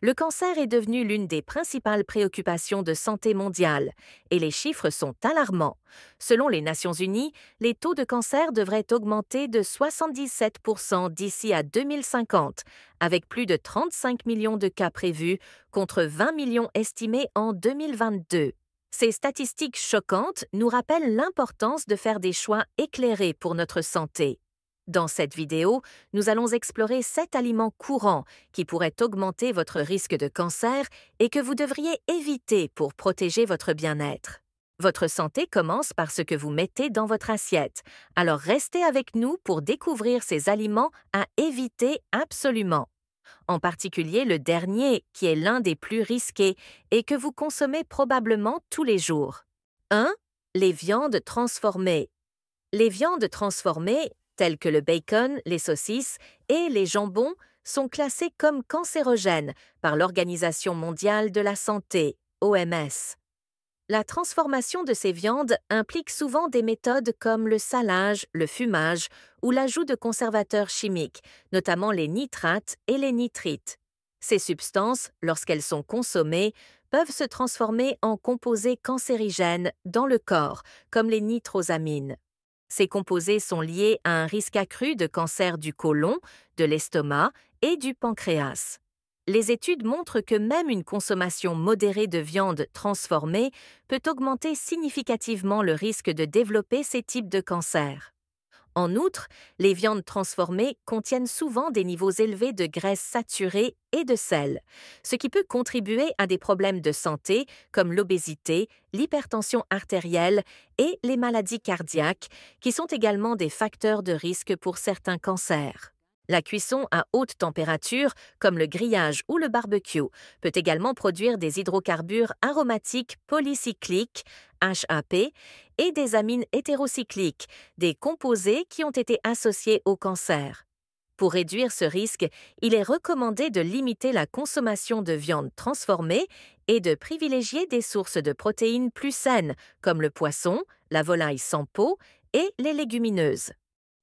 Le cancer est devenu l'une des principales préoccupations de santé mondiale et les chiffres sont alarmants. Selon les Nations Unies, les taux de cancer devraient augmenter de 77% d'ici à 2050, avec plus de 35 millions de cas prévus contre 20 millions estimés en 2022. Ces statistiques choquantes nous rappellent l'importance de faire des choix éclairés pour notre santé. Dans cette vidéo, nous allons explorer 7 aliments courants qui pourraient augmenter votre risque de cancer et que vous devriez éviter pour protéger votre bien-être. Votre santé commence par ce que vous mettez dans votre assiette, alors restez avec nous pour découvrir ces aliments à éviter absolument. En particulier le dernier, qui est l'un des plus risqués et que vous consommez probablement tous les jours. 1. Les viandes transformées. Les viandes transformées, telles que le bacon, les saucisses et les jambons, sont classées comme cancérogènes par l'Organisation mondiale de la santé, OMS. La transformation de ces viandes implique souvent des méthodes comme le salage, le fumage ou l'ajout de conservateurs chimiques, notamment les nitrates et les nitrites. Ces substances, lorsqu'elles sont consommées, peuvent se transformer en composés cancérigènes dans le corps, comme les nitrosamines. Ces composés sont liés à un risque accru de cancer du côlon, de l'estomac et du pancréas. Les études montrent que même une consommation modérée de viande transformée peut augmenter significativement le risque de développer ces types de cancers. En outre, les viandes transformées contiennent souvent des niveaux élevés de graisses saturées et de sel, ce qui peut contribuer à des problèmes de santé comme l'obésité, l'hypertension artérielle et les maladies cardiaques, qui sont également des facteurs de risque pour certains cancers. La cuisson à haute température, comme le grillage ou le barbecue, peut également produire des hydrocarbures aromatiques polycycliques, HAP, et des amines hétérocycliques, des composés qui ont été associés au cancer. Pour réduire ce risque, il est recommandé de limiter la consommation de viande transformée et de privilégier des sources de protéines plus saines, comme le poisson, la volaille sans peau et les légumineuses.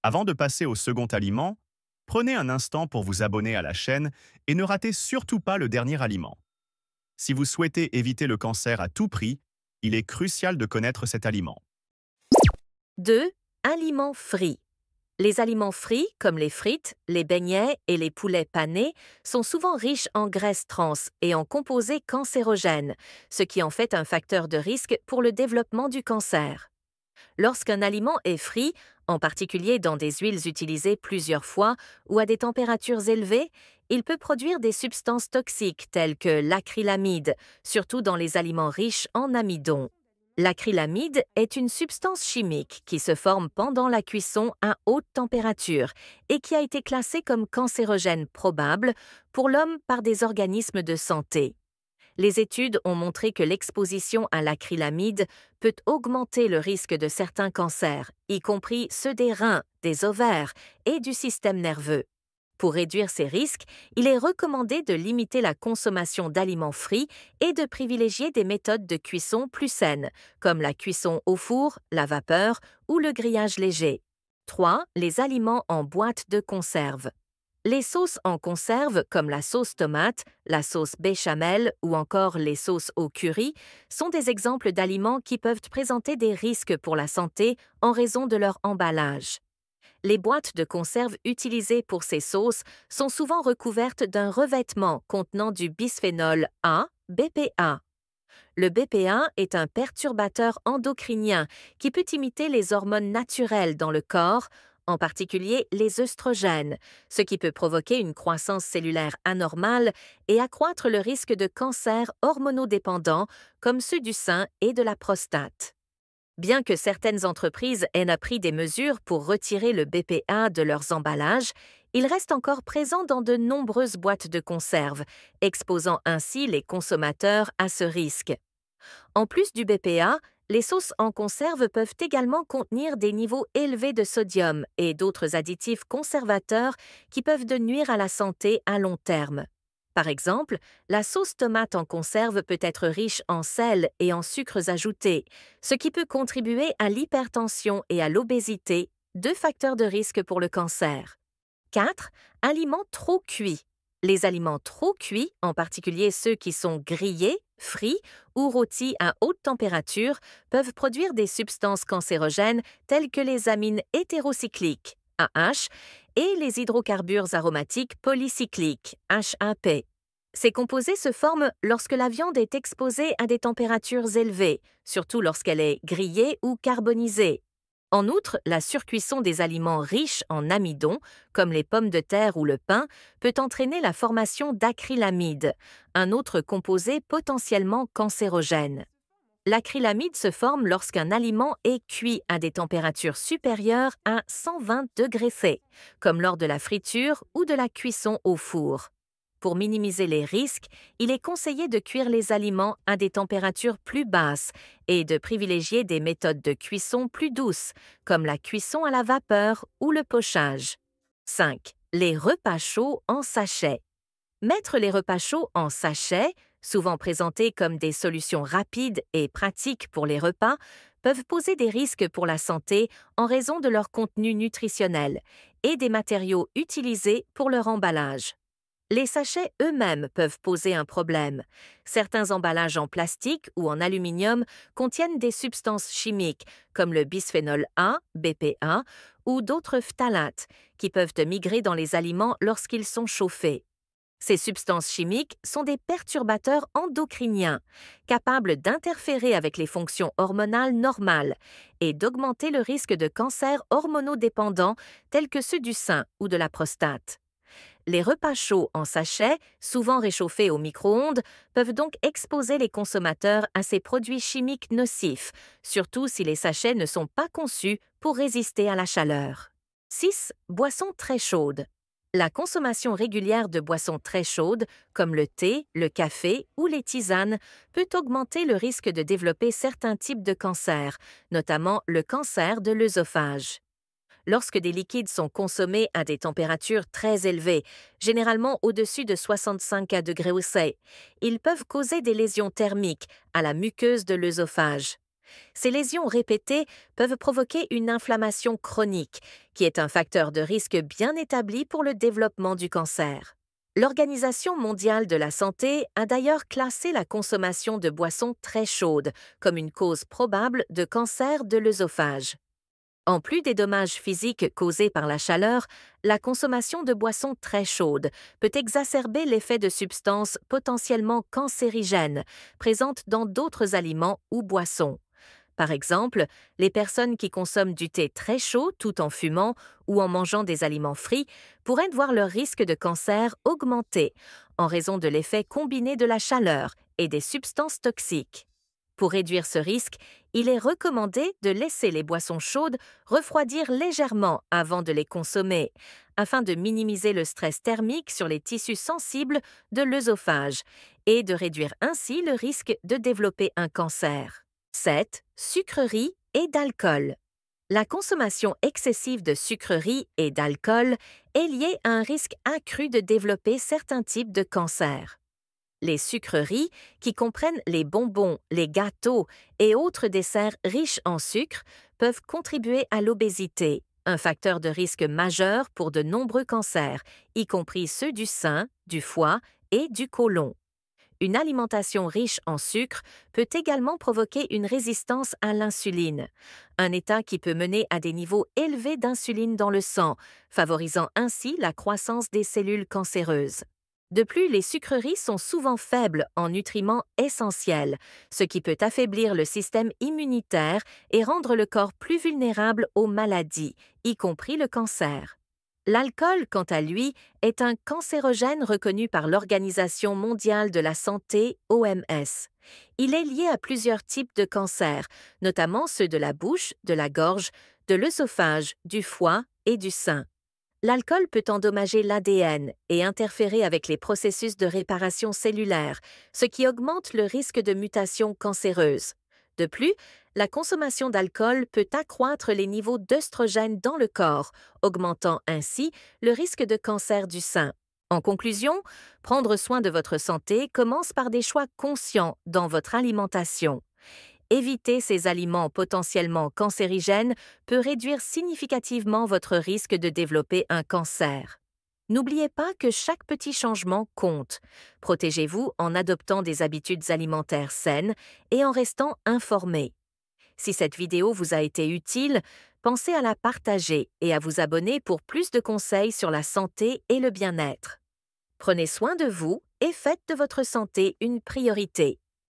Avant de passer au second aliment, prenez un instant pour vous abonner à la chaîne et ne ratez surtout pas le dernier aliment. Si vous souhaitez éviter le cancer à tout prix, il est crucial de connaître cet aliment. 2. Aliments frits. Les aliments frits, comme les frites, les beignets et les poulets panés, sont souvent riches en graisses trans et en composés cancérogènes, ce qui en fait un facteur de risque pour le développement du cancer. Lorsqu'un aliment est frit, en particulier dans des huiles utilisées plusieurs fois ou à des températures élevées, il peut produire des substances toxiques telles que l'acrylamide, surtout dans les aliments riches en amidon. L'acrylamide est une substance chimique qui se forme pendant la cuisson à haute température et qui a été classée comme cancérogène probable pour l'homme par des organismes de santé. Les études ont montré que l'exposition à l'acrylamide peut augmenter le risque de certains cancers, y compris ceux des reins, des ovaires et du système nerveux. Pour réduire ces risques, il est recommandé de limiter la consommation d'aliments frits et de privilégier des méthodes de cuisson plus saines, comme la cuisson au four, la vapeur ou le grillage léger. 3. Les aliments en boîte de conserve. Les sauces en conserve, comme la sauce tomate, la sauce béchamel ou encore les sauces au curry, sont des exemples d'aliments qui peuvent présenter des risques pour la santé en raison de leur emballage. Les boîtes de conserve utilisées pour ces sauces sont souvent recouvertes d'un revêtement contenant du bisphénol A, BPA. Le BPA est un perturbateur endocrinien qui peut imiter les hormones naturelles dans le corps, en particulier les œstrogènes, ce qui peut provoquer une croissance cellulaire anormale et accroître le risque de cancers hormonodépendants comme ceux du sein et de la prostate. Bien que certaines entreprises aient pris des mesures pour retirer le BPA de leurs emballages, il reste encore présent dans de nombreuses boîtes de conserve, exposant ainsi les consommateurs à ce risque. En plus du BPA, les sauces en conserve peuvent également contenir des niveaux élevés de sodium et d'autres additifs conservateurs qui peuvent nuire à la santé à long terme. Par exemple, la sauce tomate en conserve peut être riche en sel et en sucres ajoutés, ce qui peut contribuer à l'hypertension et à l'obésité, deux facteurs de risque pour le cancer. 4. Aliments trop cuits. Les aliments trop cuits, en particulier ceux qui sont grillés, frits ou rôtis à haute température, peuvent produire des substances cancérogènes telles que les amines hétérocycliques, AH, et les hydrocarbures aromatiques polycycliques, HAP. Ces composés se forment lorsque la viande est exposée à des températures élevées, surtout lorsqu'elle est grillée ou carbonisée. En outre, la surcuisson des aliments riches en amidon, comme les pommes de terre ou le pain, peut entraîner la formation d'acrylamide, un autre composé potentiellement cancérogène. L'acrylamide se forme lorsqu'un aliment est cuit à des températures supérieures à 120 degrés C, comme lors de la friture ou de la cuisson au four. Pour minimiser les risques, il est conseillé de cuire les aliments à des températures plus basses et de privilégier des méthodes de cuisson plus douces, comme la cuisson à la vapeur ou le pochage. 5. Les repas chauds en sachet. Mettre les repas chauds en sachet, souvent présentés comme des solutions rapides et pratiques pour les repas, peuvent poser des risques pour la santé en raison de leur contenu nutritionnel et des matériaux utilisés pour leur emballage. Les sachets eux-mêmes peuvent poser un problème. Certains emballages en plastique ou en aluminium contiennent des substances chimiques comme le bisphénol A, BPA, ou d'autres phtalates qui peuvent migrer dans les aliments lorsqu'ils sont chauffés. Ces substances chimiques sont des perturbateurs endocriniens, capables d'interférer avec les fonctions hormonales normales et d'augmenter le risque de cancers hormonodépendants tels que ceux du sein ou de la prostate. Les repas chauds en sachet, souvent réchauffés au micro-ondes, peuvent donc exposer les consommateurs à ces produits chimiques nocifs, surtout si les sachets ne sont pas conçus pour résister à la chaleur. 6. Boissons très chaudes. La consommation régulière de boissons très chaudes, comme le thé, le café ou les tisanes, peut augmenter le risque de développer certains types de cancers, notamment le cancer de l'œsophage. Lorsque des liquides sont consommés à des températures très élevées, généralement au-dessus de 65 degrés C, ils peuvent causer des lésions thermiques à la muqueuse de l'œsophage. Ces lésions répétées peuvent provoquer une inflammation chronique, qui est un facteur de risque bien établi pour le développement du cancer. L'Organisation mondiale de la santé a d'ailleurs classé la consommation de boissons très chaudes comme une cause probable de cancer de l'œsophage. En plus des dommages physiques causés par la chaleur, la consommation de boissons très chaudes peut exacerber l'effet de substances potentiellement cancérigènes présentes dans d'autres aliments ou boissons. Par exemple, les personnes qui consomment du thé très chaud tout en fumant ou en mangeant des aliments frits pourraient voir leur risque de cancer augmenter en raison de l'effet combiné de la chaleur et des substances toxiques. Pour réduire ce risque, il est recommandé de laisser les boissons chaudes refroidir légèrement avant de les consommer, afin de minimiser le stress thermique sur les tissus sensibles de l'œsophage et de réduire ainsi le risque de développer un cancer. 7. Sucreries et d'alcool. La consommation excessive de sucreries et d'alcool est liée à un risque accru de développer certains types de cancers. Les sucreries, qui comprennent les bonbons, les gâteaux et autres desserts riches en sucre, peuvent contribuer à l'obésité, un facteur de risque majeur pour de nombreux cancers, y compris ceux du sein, du foie et du côlon. Une alimentation riche en sucre peut également provoquer une résistance à l'insuline, un état qui peut mener à des niveaux élevés d'insuline dans le sang, favorisant ainsi la croissance des cellules cancéreuses. De plus, les sucreries sont souvent faibles en nutriments essentiels, ce qui peut affaiblir le système immunitaire et rendre le corps plus vulnérable aux maladies, y compris le cancer. L'alcool, quant à lui, est un cancérogène reconnu par l'Organisation mondiale de la santé, OMS. Il est lié à plusieurs types de cancers, notamment ceux de la bouche, de la gorge, de l'œsophage, du foie et du sein. L'alcool peut endommager l'ADN et interférer avec les processus de réparation cellulaire, ce qui augmente le risque de mutations cancéreuses. De plus, la consommation d'alcool peut accroître les niveaux d'œstrogène dans le corps, augmentant ainsi le risque de cancer du sein. En conclusion, prendre soin de votre santé commence par des choix conscients dans votre alimentation. Éviter ces aliments potentiellement cancérigènes peut réduire significativement votre risque de développer un cancer. N'oubliez pas que chaque petit changement compte. Protégez-vous en adoptant des habitudes alimentaires saines et en restant informé. Si cette vidéo vous a été utile, pensez à la partager et à vous abonner pour plus de conseils sur la santé et le bien-être. Prenez soin de vous et faites de votre santé une priorité.